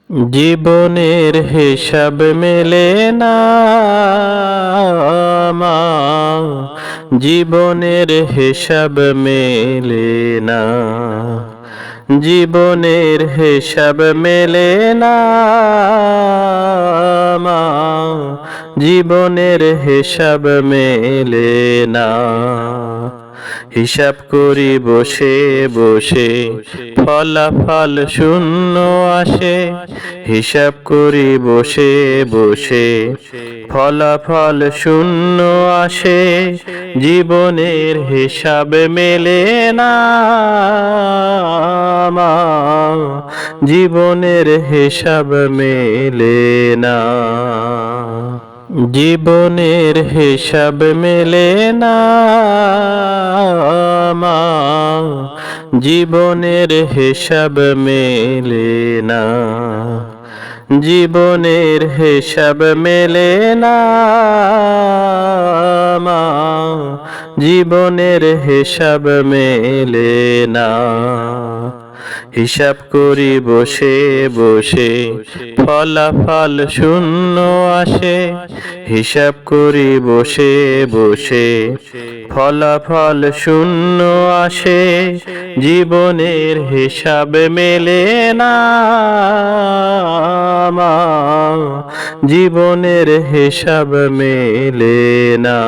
জীবনের হিসাব মেলে না আমার, জীবনের হিসাব মেলে না, জীবনের হিসাব মেলে না আমার, জীবনের হিসাব মেলে না। হিসাব করি বসে বসে ফলাফল শূন্য আসে, হিসাব করি বসে বসে ফলাফল শূন্য আসে, জীবনের হিসাব মেলে না আমার, জীবনের হিসাব মেলে না। জীবনের হিসাব মেলে না আমার, জীবনের হিসাব মেলে না, জীবনের হিসাব মেলে না আমার, জীবনের হিসাব মেলে না। হিসাব করি বসে বসে ফলাফল শূন্য আসে, হিসাব করি বসে বসে ফলাফল শূন্য আসে, জীবনের হিসাব মেলে না আমার, জীবনের হিসাব মেলে না।